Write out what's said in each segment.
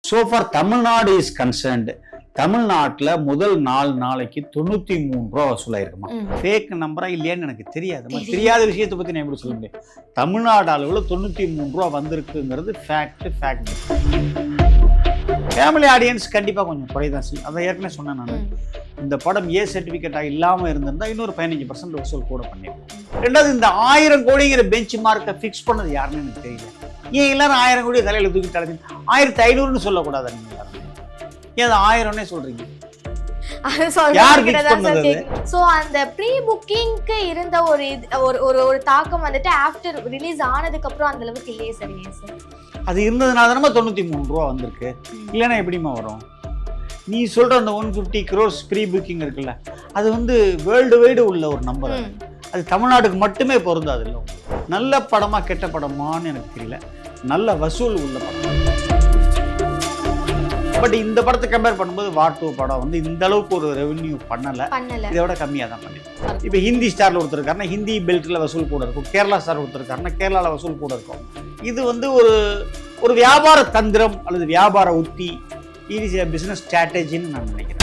So far Tamil Nadu is concerned, தமிழ்நாட்டில் முதல் 4 நாளைக்கு 93 ரூபா வசூலாயிருக்குமா? ஃபேக் நம்பரா இல்லையான்னு எனக்கு தெரியாது. தெரியாத விஷயத்தை பற்றி நான் எப்படி சொல்ல முடியும்? தமிழ்நாடு அளவில் 93 ரூபா வந்திருக்குங்கிறது ஃபேக்ட். ஃபேமிலி ஆடியன்ஸ் கண்டிப்பாக கொஞ்சம் குறைதான் செய்யும். அதை ஏற்கனவே சொன்னேன் நான். இந்த படம் ஏ சர்டிஃபிகேட்டாக இல்லாமல் இருந்திருந்தால் இன்னொரு 15% வசூல் கூட பண்ணியிருக்கோம். ரெண்டாவது, இந்த 1000 கோடிங்கிற பெஞ்ச் மார்க்கை ஃபிக்ஸ் பண்ணது யாருன்னு எனக்கு தெரியல. ஏன் எல்லாரும் 1000 கோடி தலையில் தூக்கி தலைச்சு 1500ன்னு சொல்லக்கூடாது? நீங்கள் ஏன் அது 1000ன்னே சொல்றீங்க? அந்த ப்ரீ புக்கிங்க்கு இருந்த ஒரு தாக்கம் வந்துட்டு ஆஃப்டர் ரிலீஸ் ஆனதுக்கு அப்புறம் அந்த அளவுக்கு இல்லையே சார். அது இருந்ததுனால தானே 93 ரூபா வந்திருக்கு. இல்லைன்னா எப்படிமா வரும்? நீ சொல்ற அந்த 150 crores ப்ரீ புக்கிங் இருக்குல்ல, அது வந்து வேர்ல்டு வைடு உள்ள ஒரு நம்பர். அது தமிழ்நாட்டுக்கு மட்டுமே பொருந்தாது. இல்லை, நல்ல படமா கெட்ட படமான்னு எனக்கு தெரியல. நல்ல வசூல் உள்ள படம். பட் இந்த படத்தை கம்பேர் பண்ணும்போது வார் 2 படம் வந்து இந்த அளவுக்கு ஒரு ரெவென்யூ பண்ணல. இதோட கம்மியாக தான் பண்ணிருக்கோம். இப்போ ஹிந்தி ஸ்டார்ல ஒருத்தர் இருக்காருன்னா ஹிந்தி பெல்ட்ல வசூல் கூட இருக்கும். கேரளா ஸ்டார் ஒருத்தர் இருக்காருன்னா கேரளாவில் வசூல் கூட இருக்கும். இது வந்து ஒரு வியாபார தந்திரம் அல்லது வியாபார உத்தி, இது இஸ் பிசினஸ் ஸ்ட்ராட்டஜின்னு நான் நினைக்கிறேன்.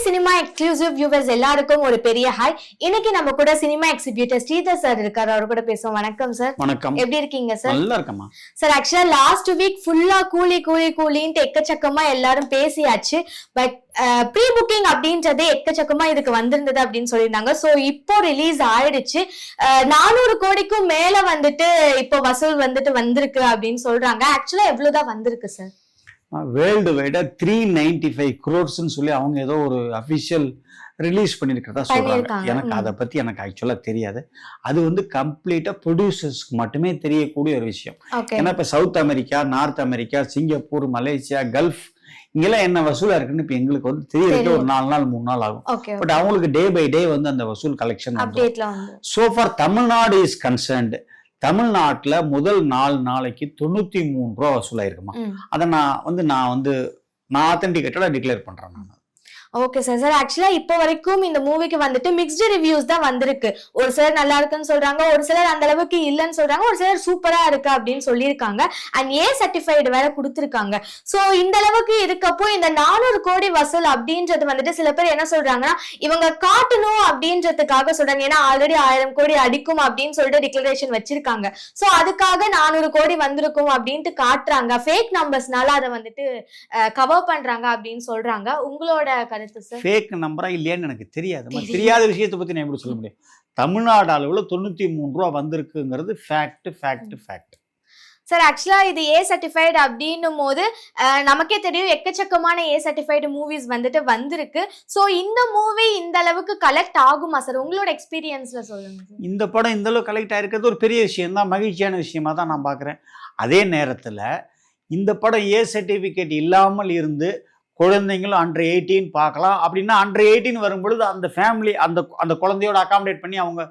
சினிமா எக்ஸ்க்ளூசிவ் வியூவர்ஸ் எல்லாருக்கும் ஒரு பெரிய ஹாய். இன்னைக்கு நம்ம கூட சினிமா எக்ஸிபியூட்டர் ஸ்ரீதர் சார் இருக்காரு. அவர் கூட பேசுவோம். வணக்கம் சார். வணக்கம். எப்படி இருக்கீங்க சார்? நல்லா இருக்கமா சார். ஆக்சுவலா லாஸ்ட் வீக் ஃபுல்லா கூலின்ட்டு எக்கச்சக்கமா எல்லாரும் பேசியாச்சு. பட் ப்ரீ புக்கிங் அப்படின்றது எக்கச்சக்கமா இதுக்கு வந்திருந்தது அப்படின்னு சொல்லியிருந்தாங்க. சோ இப்போ ரிலீஸ் ஆயிடுச்சு. 400 கோடிக்கும் மேல வந்துட்டு இப்போ வசூல் வந்துட்டு வந்திருக்கு அப்படின்னு சொல்றாங்க. ஆக்சுவலா எவ்வளவுதான் வந்திருக்கு சார்? வேர்ல்டு வைடா 395 crores சொல்லி அவங்க ஏதோ ஒரு அபிஷியல் ரிலீஸ் பண்ணிருக்கிறதா சொல்றாங்க. எனக்கு அதை பத்தி எனக்கு ஆக்சுவலா தெரியாது. அது வந்து கம்ப்ளீட்டா ப்ரொடியூசர்ஸ்க்கு மட்டுமே தெரியக்கூடிய ஒரு விஷயம். ஏன்னா இப்ப south America, north America, Singapore, Malaysia, gulf இங்கெல்லாம் என்ன வசூலா இருக்குன்னு இப்ப எங்களுக்கு வந்து தெரியறதுக்கு ஒரு 4 நாள் 3 நாள் ஆகும். பட் அவங்களுக்கு டே பை டே வந்து அந்த வசூல் collection. So for Tamil Nadu is concerned, தமிழ்நாட்டில் முதல் 4 நாளைக்கு 93 ரூபா வசூலாயிருக்குமா? அதை நான் ஆத்தென்டிகேட்டடா டிக்ளேர் பண்றேன் நான். Okay sir. சார் ஆக்சுவலா இப்போ வரைக்கும் இந்த மூவிக்கு வந்துட்டு மிக்ஸ்டு ரிவ்யூஸ் தான் வந்திருக்கு. ஒரு சிலர் நல்லா இருக்குன்னு சொல்றாங்க, ஒரு சிலர் அந்த அளவுக்கு இல்லைன்னு சொல்றாங்க, ஒரு சிலர் சூப்பரா இருக்கு அப்படின்னு சொல்லியிருக்காங்க. அண்ட் ஏ சர்டிஃபைடு வேற கொடுத்துருக்காங்க. சோ இந்த அளவுக்கு இருக்கப்போ இந்த 400 கோடி வசூல் அப்படின்றது வந்துட்டு சில பேர் என்ன சொல்றாங்கன்னா இவங்க காட்டணும் அப்படின்றதுக்காக சொல்றாங்க. ஏன்னா ஆல்ரெடி 1000 கோடி அடிக்கும் அப்படின்னு சொல்லிட்டு டிக்ளரேஷன் வச்சிருக்காங்க. சோ அதுக்காக 400 கோடி வந்திருக்கும் அப்படின்ட்டு காட்டுறாங்க. ஃபேக் நம்பர்ஸ்னால அதை வந்துட்டு கவர் பண்றாங்க அப்படின்னு சொல்றாங்க. உங்களோட ஃபேக் நம்பரா இல்லையான்னு எனக்கு தெரியாது. தெரியாத விஷயத்தை பத்தி நான் எப்படி சொல்ல முடியும்? தமிழ்நாடு அளவுல 93 ரூபா வந்திருக்குங்கிறது ஃபேக்ட். சார் ஆக்சுவலா இது ஏ சர்டிஃபைடு அப்படின்னும் போது நமக்கே தெரியும் எக்கச்சக்கமான ஏ சர்டிஃபைடு மூவிஸ் வந்துட்டு வந்திருக்கு. ஸோ இந்த மூவி இந்த அளவுக்கு கலெக்ட் ஆகுமா சார்? உங்களோட எக்ஸ்பீரியன்ஸ்ல சொல்லுங்க. இந்த படம் இந்த அளவுக்கு கலெக்ட் ஆயிருக்கிறது ஒரு பெரிய விஷயம் தான், மகிழ்ச்சியான விஷயமா தான் நான் பார்க்குறேன். அதே நேரத்தில் இந்த படம் ஏ சர்டிஃபிகேட் இல்லாமல் இருந்து குழந்தைங்களும் அண்டர் 18 பார்க்கலாம். அப்படின்னா அண்டர் 18 வரும்பொழுது அந்த ஃபேமிலி அந்த குழந்தையோட அகாமடேட் பண்ணி அவங்க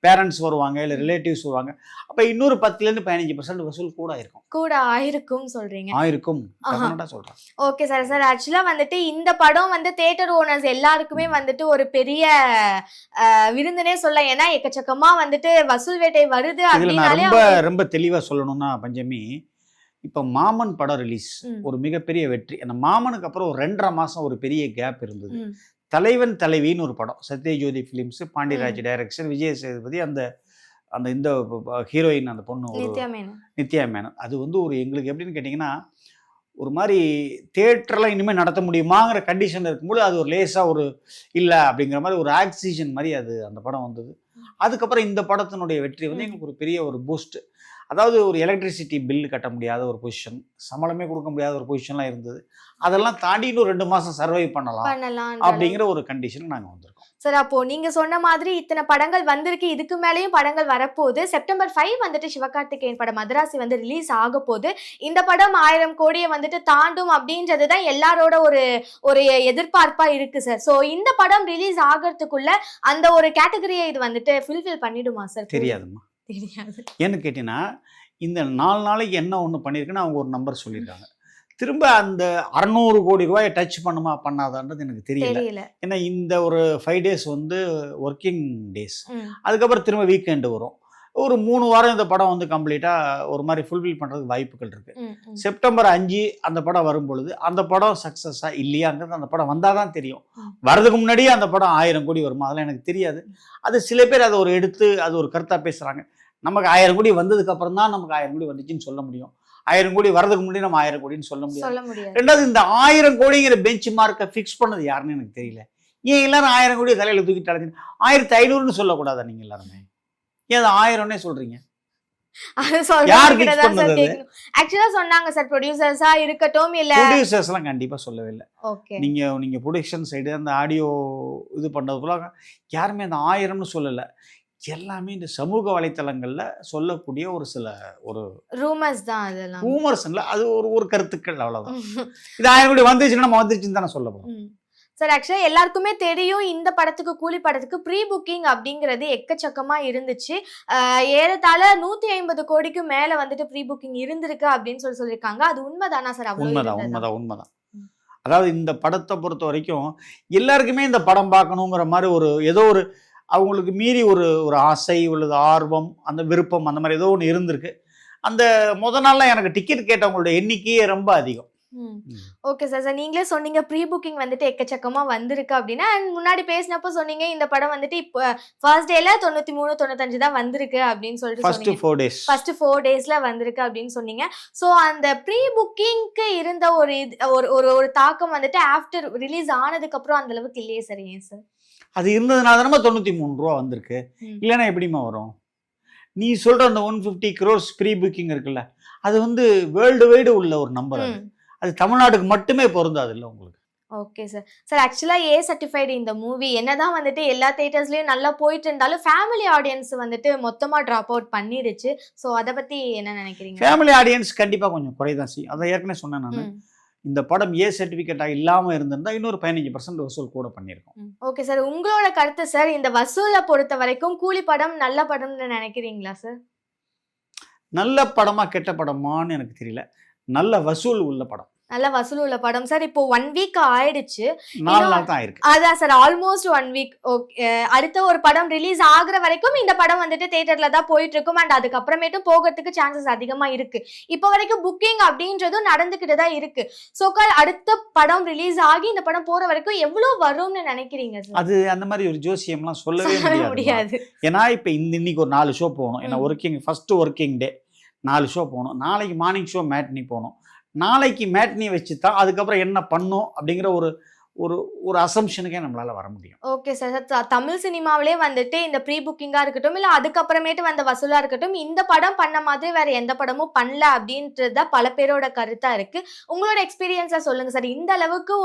பேரண்ட்ஸ் வருவாங்க, இல்லை ரிலேட்டிவ்ஸ் வருவாங்க. அப்போ இன்னொரு 10% 15% வசூல் கூட ஆயிருக்கும் சொல்றீங்க. ஆயிருக்கும் சொல்றேன். Okay sir. சார் ஆக்சுவலா வந்துட்டு இந்த படம் வந்து தியேட்டர் ஓனர்ஸ் எல்லாருக்குமே வந்துட்டு ஒரு பெரிய விருந்துனே சொல்ல. ஏன்னா எக்கச்சக்கமா வந்துட்டு வசூல் வேட்டை வருது. ரொம்ப தெளிவா சொல்லணும்னா பஞ்சமி, இப்போ மாமன் படம் ரிலீஸ் ஒரு மிகப்பெரிய வெற்றி. அந்த மாமனுக்கு அப்புறம் ஒரு 2.5 மாசம் ஒரு பெரிய கேப் இருந்தது. தலைவன் தலைவின்னு ஒரு படம், சத்யஜோதி ஃபிலிம்ஸ், பாண்டியராஜ் டைரக்ஷன், விஜய் சேதுபதி, அந்த இந்த ஹீரோயின் அந்த பொண்ணு நித்யா மேனன். அது வந்து ஒரு எங்களுக்கு எப்படின்னு கேட்டிங்கன்னா ஒரு மாதிரி தியேட்டர்லாம் இனிமேல் நடத்த முடியுமாங்கிற கண்டிஷன் இருக்கும்போது அது ஒரு லேசாக ஒரு இல்லை அப்படிங்கிற மாதிரி ஒரு ஆக்சிஜன் மாதிரி அது அந்த படம் வந்தது. அதுக்கப்புறம் இந்த படத்தினுடைய வெற்றி வந்து எங்களுக்கு ஒரு பெரிய ஒரு பூஸ்ட். அதாவது ஒரு எலக்ட்ரிசிட்டி பில் கட்ட முடியாத ஒரு பொசிஷன், சம்பளமே கொடுக்க முடியாத ஒரு பொசிஷன்லாம் இருந்தது. அதெல்லாம் தாண்டி இன்னும் 2 மாசம் சர்வை பண்ணலாம் அப்படிங்கிற ஒரு கண்டிஷன் நாங்கள் வந்திருக்கோம். சார் அப்போ நீங்க சொன்ன மாதிரி இத்தனை படங்கள் வந்திருக்கு, இதுக்கு மேலேயும் படங்கள் வரப்போகுது. செப்டம்பர் 5 வந்துட்டு சிவகார்த்திகேயன் படம் மதராசி வந்து ரிலீஸ் ஆக போகுது. இந்த படம் 1000 கோடியை வந்துட்டு தாண்டும் அப்படின்றது தான் எல்லாரோட ஒரு எதிர்பார்ப்பா இருக்கு சார். ஸோ இந்த படம் ரிலீஸ் ஆகிறதுக்குள்ள அந்த ஒரு கேட்டகரியை இது வந்துட்டு ஃபுல்ஃபில் பண்ணிடுமா சார்? தெரியாதுமா. ஏன்னு கேட்டீங்கன்னா இந்த 4 நாளைக்கு என்ன ஒன்று பண்ணியிருக்குன்னு அவங்க ஒரு நம்பர் சொல்லியிருக்காங்க. திரும்ப அந்த 600 கோடி ரூபாயை டச் பண்ணுமா பண்ணாதான்றது எனக்கு தெரியல. தெரியல. ஏன்னா இந்த ஒரு 5 டேஸ் வந்து ஒர்க்கிங் டேஸ். ம். அதுக்கப்புறம் திரும்ப வீக்கெண்டு வரும். ஒரு 3 வாரம் இந்த படம் வந்து கம்ப்ளீட்டாக ஒரு மாதிரி ஃபுல்ஃபில் பண்ணுறதுக்கு வாய்ப்புகள் இருக்குது. ம், ம். செப்டம்பர் 5 அந்த படம் வரும்பொழுது அந்த படம் சக்ஸஸா இல்லையாங்கிறது அந்த படம் வந்தால் தான் தெரியும். ம். வரதுக்கு முன்னாடியே அந்த படம் 1000 கோடி வருமா அதெல்லாம் எனக்கு தெரியாது. அது சில பேர் அதை ஒரு எடுத்து அது ஒரு கருத்தாக பேசுகிறாங்க. நமக்கு 1000 கோடி வந்ததுக்கு அப்புறம் தான் நமக்கு 1000 கோடி வந்துச்சுன்னு சொல்ல முடியும். 1000 கோடி வரதுக்கு முன்னாடி நம்ம 1000 கோடின்னு சொல்ல முடியாது. சொல்ல முடியாது. ரெண்டாவது இந்த 1000 கோடிங்கிற பெஞ்ச் மார்க்கை ஃபிக்ஸ் பண்ணது யாருன்னு எனக்கு தெரியல. ஏன் எல்லாரும் 1000 கோடி தலையில் தூக்கிட்டு அடைஞ்சு 1500ன்னு சொல்லக்கூடாதா நீங்கள் எல்லாருமே? ஏன் அது 1000னே சொல்றீங்க? அது யார் fix சொல்றவங்க தான் சார் பண்ணது? கேட்கணும். ஆக்சுவலா சொன்னாங்க சார் ப்ரொடியூசர்ஸா இருக்கட்டும் இல்ல. ப்ரொடியூசர்ஸ்லாம் கண்டிப்பா சொல்லவே இல்லை. ஓகே. நீங்க ப்ரொடக்ஷன் சைடு அந்த ஆடியோ இது பண்ணதுக்குள்ள யாருமே அந்த 1000ன்னு சொல்லலை. எல்லாமே இந்த சமூக வலைத்தளங்கள்ல சொல்லக்கூடிய ஒரு சில ஒரு ரூமர்ஸ் தான் அதெல்லாம். ரூமர்ஸ்ல அது ஒரு கருத்துக்கள் அவ்வளவுதான். இது 1000 கோடி வந்துச்சுன்னா நம்ம வந்துச்சுன்னு தானே சொல்ல போறோம். சார் ஆக்சுவலா எல்லாருக்குமே தெரியும் இந்த படத்துக்கு கூலி படத்துக்கு ப்ரீ புக்கிங் அப்படிங்கிறது எக்கச்சக்கமா இருந்துச்சு. ஏறத்தாழ 150 கோடிக்கு மேல வந்துட்டு ப்ரீ புக்கிங் இருந்திருக்கு அப்படின்னு சொல்லியிருக்காங்க. அது உண்மைதானா சார்? உண்மைதான். அதாவது இந்த படத்தை பொறுத்த வரைக்கும் எல்லாருக்குமே இந்த படம் பார்க்கணுங்கிற மாதிரி ஒரு ஏதோ ஒரு அவங்களுக்கு மீறி ஒரு ஆசை உள்ளது, ஆர்வம், அந்த விருப்பம், அந்த மாதிரி ஏதோ ஒன்று இருந்திருக்கு. அந்த நாள்லாம் எனக்கு டிக்கெட் கேட்டவங்களோட எண்ணிக்கையே ரொம்ப அதிகம். Okay sir. சார் நீங்களே சொன்னீங்க ப்ரீ புக்கிங் வந்துட்டு எக்கச்சக்கமா வந்திருக்கு அப்படின்னா, முன்னாடி பேசினப்போ சொன்னீங்க இந்த படம் வந்துட்டு இப்போ ஃபர்ஸ்ட் டேல 93 95 தான் வந்திருக்கு அப்படின்னு சொல்லிட்டு ஃபர்ஸ்ட் 4 டேஸ் ஃபர்ஸ்ட் 4 டேஸ்ல வந்திருக்கு அப்படின்னு சொன்னீங்க. ஸோ அந்த ப்ரீ புக்கிங்க்கு இருந்த ஒரு தாக்கம் வந்துட்டு ஆஃப்டர் ரிலீஸ் ஆனதுக்கு அப்புறம் அந்த அளவுக்கு இல்லையே சார்? ஏன் சார்? அது இருந்ததுனால தானே 93 ரூபா வந்திருக்கு. இல்லைன்னா எப்படிமா வரும்? நீ சொல்ற அந்த 150 crores ப்ரீ புக்கிங் இருக்குல்ல, அது வந்து வேர்ல்டு வைடு உள்ள ஒரு நம்பர். அது தமிழ்நாட்டுக்கு மட்டுமே பொருந்தாது இல்லை உங்களுக்கு. Okay sir. சார் ஆக்சுவலா ஏ சர்டிஃபைடு இந்த மூவி என்னதான் வந்துட்டு எல்லா தியேட்டர்ஸ்லயும் நல்லா போயிட்டு இருந்தாலும் ஃபேமிலி ஆடியன்ஸ் வந்துட்டு மொத்தமா டிராப் அவுட் பண்ணிடுச்சு. ஸோ அதை பத்தி என்ன நினைக்கிறீங்க? ஃபேமிலி ஆடியன்ஸ் கண்டிப்பா கொஞ்சம் குறைதான் செய்யும். அதை ஏற்கனவே சொன்னேன் நான். இந்த படம் ஏ சர்டிஃபிகேட்டா இல்லாம இருந்திருந்தா இன்னொரு 15% வசூல் கூட பண்ணியிருக்கோம். Okay sir. உங்களோட கருத்து சார், இந்த வசூலை பொறுத்த வரைக்கும் கூலி படம் நல்ல படம்னு நினைக்கிறீங்களா சார்? நல்ல படமா கெட்ட படமான்னு எனக்கு தெரியல. நல்ல வசூல் உள்ள படம். நல்ல வசூல் உள்ள படம் சார். இப்போ 1 வீக் ஆயிடுச்சு. 4 நாள் தான் ஆயிருக்கு. அதான் சார், ஆல்மோஸ்ட் 1 வீக். ஓகே. அடுத்த ஒரு படம் ரிலீஸ் ஆகுற வரைக்கும் இந்த படம் வந்துட்டு தியேட்டர்ல தான் போயிட்டு இருக்கும். அண்ட் அதுக்கப்புறமேட்டும் போகிறதுக்கு சான்சஸ் அதிகமா இருக்கு. இப்போ வரைக்கும் புக்கிங் அப்படின்றதும் நடந்துகிட்டு தான் இருக்கு. ஸோ அடுத்த படம் ரிலீஸ் ஆகி இந்த படம் போற வரைக்கும் எவ்வளவு வரும்னு நினைக்கிறீங்க சார்? அது அந்த மாதிரி ஒரு ஜோசியம்லாம் சொல்லவே முடியாது. ஏன்னா இப்ப இன்னைக்கு ஒரு 4 ஷோ போகணும். ஏன்னா ஃபர்ஸ்ட் ஒர்க்கிங் டே 4 ஷோ போகணும். நாளைக்கு மார்னிங் ஷோ மேட்னி போகணும். நாளைக்கு மேட்னி வச்சு தான் அதுக்கப்புறம் என்ன பண்ணும் அப்படிங்கிற ஒரு அசம்ஷனுக்கே நம்மளால வர முடியும். Okay sir. தமிழ் சினிமாவிலே வந்துட்டு இந்த ப்ரீ புக்கிங்கா இருக்கட்டும் இல்ல அதுக்கப்புறமேட்டு வந்த வசூலா இருக்கட்டும், இந்த படம் பண்ண மாதிரி வேற எந்த படமும் பண்ணல அப்படின்றது பல பேரோட கருத்தா இருக்கு. உங்களோட எக்ஸ்பீரியன்ஸா சொல்லுங்க சார். இந்த அளவுக்கு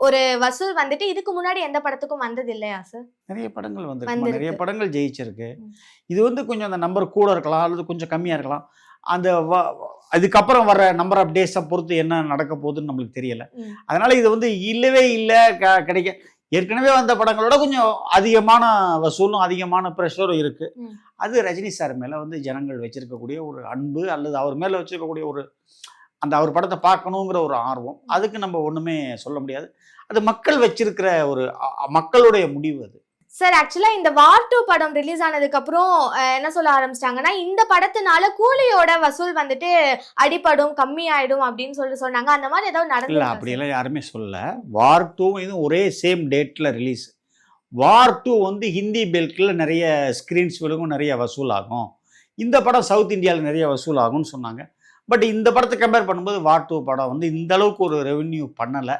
ஒரு வசூல் வந்துட்டு இதுக்கு முன்னாடி எந்த படத்துக்கும் வந்தது இல்லையா சார்? நிறைய படங்கள் வந்திருக்கு, நிறைய படங்கள் ஜெயிச்சிருக்கு. இது வந்து கொஞ்சம் அந்த நம்பர் கூட இருக்கலாம் அல்லது கொஞ்சம் கம்மியா இருக்கலாம். அந்த அதுக்கப்புறம் வர நம்பர் ஆஃப் டேஸை பொறுத்து என்ன நடக்க போகுதுன்னு நம்மளுக்கு தெரியல. அதனால இது வந்து இல்லவே இல்லை கிடைக்க ஏற்கனவே வந்த படங்களோட கொஞ்சம் அதிகமான வசூலும் அதிகமான ப்ரெஷரும் இருக்கு. அது ரஜினி சார் மேல வந்து ஜனங்கள் வச்சிருக்கக்கூடிய ஒரு அன்பு அல்லது அவர் மேல வச்சிருக்கக்கூடிய அந்த அவர் படத்தை பார்க்கணுங்கிற ஒரு ஆர்வம். அதுக்கு நம்ம ஒண்ணுமே சொல்ல முடியாது. அது மக்கள் வச்சிருக்கிற மக்களுடைய முடிவு அது. சார் ஆக்சுவலா இந்த வார் 2 படம் ரிலீஸ் ஆனதுக்கு அப்புறம் என்ன சொல்ல ஆரம்பிச்சிட்டாங்கன்னா, இந்த படத்தினால கூலியோட வசூல் வந்துட்டு அடிபடும், கம்மி ஆயிடும் அப்படின்னு சொன்னாங்க. அந்த மாதிரி ஏதாவது நடந்தது? அப்படியெல்லாம் யாருமே சொல்லல. வார் 2 இதுவும் ஒரே சேம் டேட்ல ரிலீஸ். வார் 2 வந்து ஹிந்தி பெல்ட்ல நிறைய ஸ்கிரீன்ஸ் விழுகும், நிறைய வசூல் ஆகும். இந்த படம் சவுத் இந்தியாவில் நிறைய வசூல் ஆகும்னு சொன்னாங்க. பட் இந்த படத்தை கம்பேர் பண்ணும்போது வார் 2 படம் வந்து இந்த அளவுக்கு ஒரு ரெவென்யூ பண்ணல.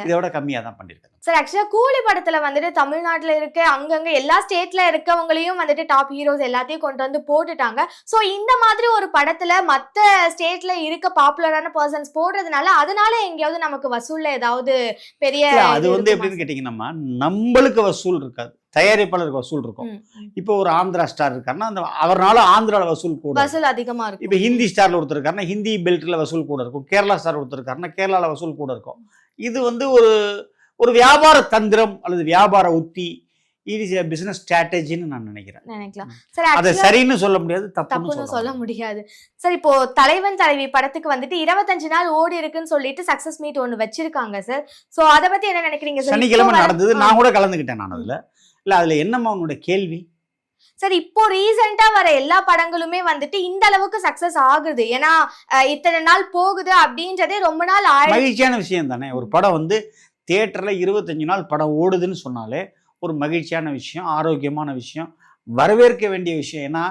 இதோட கம்மியா தான் பண்ணிருக்காங்க. சார் ஆக்சுவலா கூலி படத்துல வந்துட்டு தமிழ்நாட்டுல இருக்க அங்கங்க எல்லா ஸ்டேட்ல இருக்கவங்களையும் வந்துட்டு டாப் ஹீரோஸ் எல்லாத்தையும் கொண்டு வந்து போட்டுட்டாங்க. சோ இந்த மாதிரி ஒரு படத்துல மத்த ஸ்டேட்ல இருக்க பாப்புலரான பர்சன்ஸ் போடுறதுனால அதனால எங்கேயாவது நமக்கு வசூல்ல ஏதாவது பெரிய அது வந்து எப்படின்னு கேட்டீங்கன்னா, நம்மளுக்கு வசூல் இருக்காது, தயாரிப்பாளருக்கு வசூல் இருக்கும். இப்போ ஒரு ஆந்திரா ஸ்டார் இருக்காருன்னா அவரால் ஆந்திராவில் வசூல் அதிகமா இருக்கும். இப்போ ஹிந்தி ஸ்டார்ல ஒருத்தர் இருக்காருன்னா ஹிந்தி பெல்ட்ல வசூல் கூட இருக்கும். கேரளா ஸ்டார் ஒருத்தர் இருக்காருன்னா கேரளாவில் வசூல் கூட இருக்கும். இது வந்து ஒரு வியாபார தந்திரம் அல்லது வியாபார உத்தி. இட் இஸ் எ பிசினஸ் ஸ்ட்ராட்டஜின்னு நான் நினைக்கிறேன். நினைக்கலாம் சார். அதை சரின்னு சொல்ல முடியாது, தப்புன்னு சொல்ல முடியாது சார். இப்போ தலைவன் தலைவி படத்துக்கு வந்துட்டு 25 நாள் ஓடி இருக்குன்னு சொல்லிட்டு சக்சஸ் மீட் ஒண்ணு வச்சிருக்காங்க சார். சோ அத பத்தி என்ன நினைக்கிறீங்க சார்? சனிக்கிழமை நடந்தது, நான் கூட கலந்துக்கிட்டேன். நான் இல்ல அதுல என்னம்மா உன்னோட கேள்வி சார்? இப்போ ரீசெண்டா வர எல்லா படங்களுமே வந்துட்டு இந்த அளவுக்கு சக்சஸ் ஆகுது, ஏன்னா இத்தனை நாள் போகுது அப்படின்றதே ரொம்ப நாள் மகிழ்ச்சியான விஷயம் தானே. ஒரு படம் வந்து தியேட்டர்ல 25 நாள் படம் ஓடுதுன்னு சொன்னாலே ஒரு மகிழ்ச்சியான விஷயம், ஆரோக்கியமான விஷயம், வரவேற்க வேண்டிய விஷயம். ஏன்னா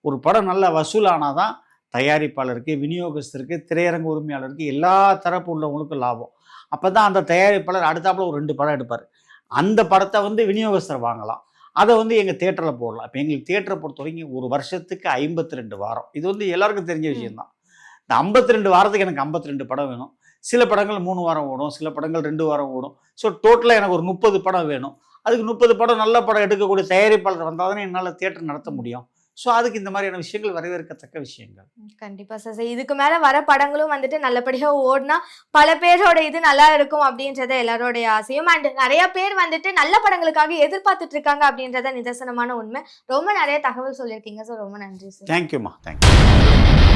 ஒரு படம் நல்ல வசூலானாதான் தயாரிப்பாளருக்கு, விநியோகஸ்தருக்கு, திரையரங்கு உரிமையாளருக்கு, எல்லா தரப்பு உள்ளவங்களுக்கும் லாபம். அப்பதான் அந்த தயாரிப்பாளர் அடுத்தாப்புல ஒரு 2 படம் எடுப்பார். அந்த படத்தை வந்து விநியோகஸ்தர் வாங்கலாம், அதை வந்து எங்கள் தியேட்டரில் போடலாம். இப்போ எங்களுக்கு தியேட்டரை பொறுத்த வரைக்கும் ஒரு வருஷத்துக்கு 52 வாரம். இது வந்து எல்லாருக்கும் தெரிஞ்ச விஷயம்தான். இந்த 52 வாரத்துக்கு எனக்கு 52 படம் வேணும். சில படங்கள் 3 வாரம் ஓடும், சில படங்கள் 2 வாரம் ஓடும். ஸோ டோட்டலாக எனக்கு ஒரு 30 படம் வேணும். அதுக்கு 30 படம் நல்ல படம் எடுக்கக்கூடிய தயாரிப்பாளர் வந்தால் தானே என்னால் தியேட்டர் நடத்த முடியும். ஸோ அதுக்கு இந்த மாதிரியான விஷயங்கள் வரவேற்கத்தக்க விஷயங்கள். கண்டிப்பாக சார். இதுக்கு மேலே வர படங்களும் வந்துட்டு நல்லபடியாக ஓடினா பல பேரோட இது நல்லா இருக்கும் அப்படின்றத எல்லாரோடைய ஆசையும். அண்ட் நிறைய பேர் வந்துட்டு நல்ல படங்களுக்காக எதிர்பார்த்துட்டு இருக்காங்க அப்படின்றத நிதர்சனமான உண்மை. ரொம்ப நிறைய தகவல் சொல்லியிருக்கீங்க சார், ரொம்ப நன்றி சார். தேங்க்யூம்மா, தேங்க்யூ.